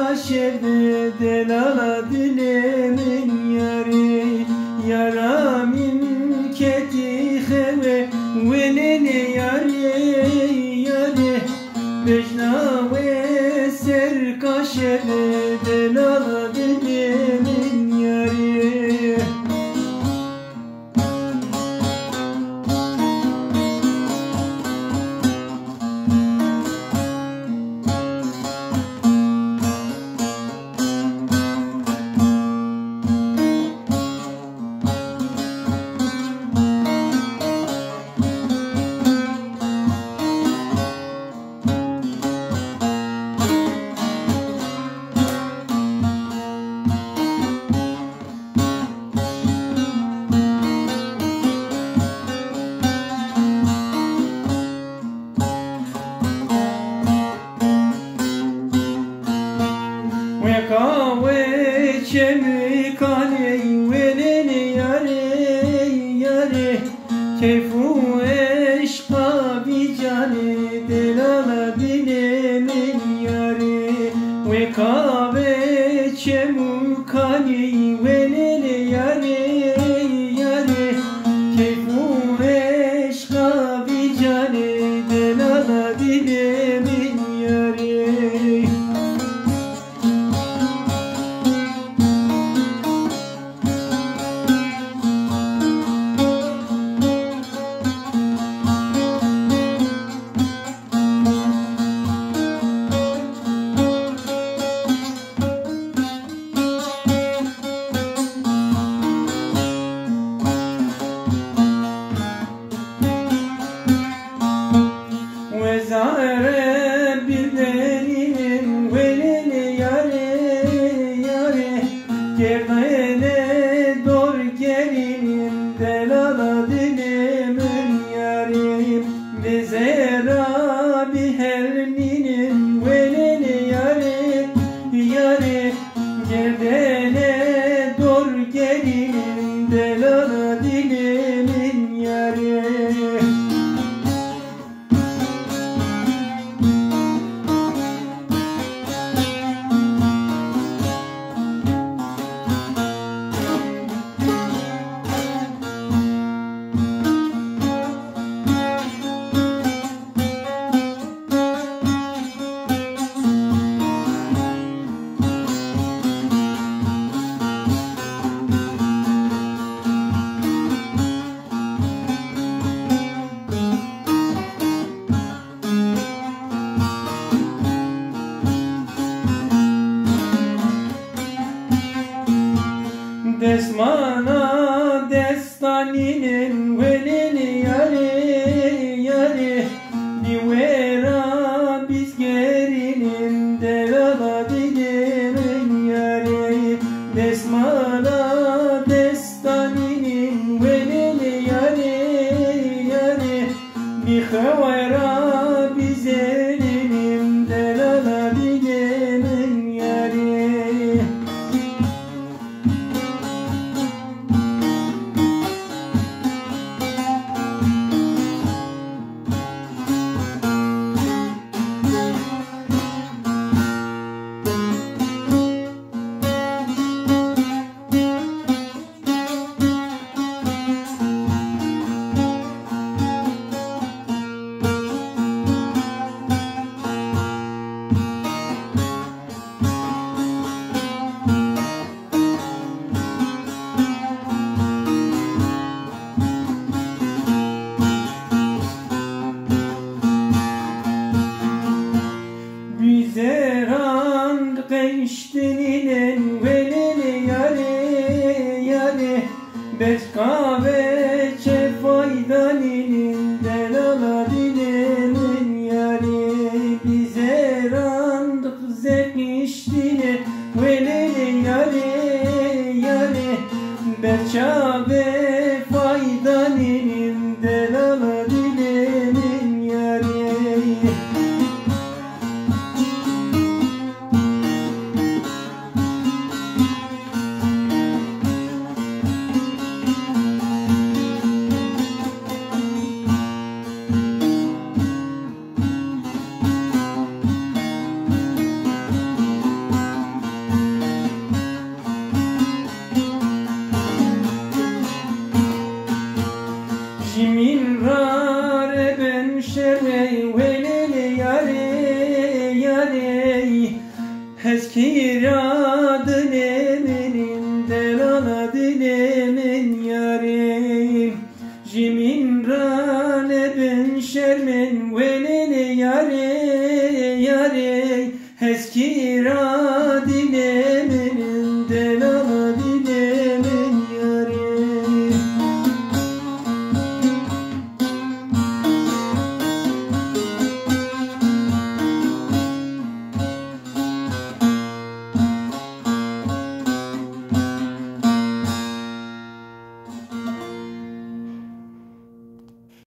kaşerde delala dilimin yari yaramin keti kheve velene yari yari bejna ve ser kaşerde delala dilimin yari Kahve çemi kale velene yare yare keyfu eşka bi cane delala dilemin yare ve kahve çemi kale velene yare yare keyfu eşka bi cane delala dilemin yare Zahre bildiğinin velene yare yare Gerdane dor gelinin delala dilimin yare Ve zera bihelminin velene yare yare Gerdane dor gelinin delala dilimin yare Desmana destaninin veleni yare yare Divera bizgerinin delala dilimin yare Desmana destaninin veleni yare yare Divera bizgerinin delala dilimin yare Bizeran gençliğinin veleni yare yare Beş kahve çefaydaninin delala dilimin yare Bizeran gençliğinin veleni yare yare Beş kahve faydaninin delala dilimin yare Tez kiradın eminim delala dilim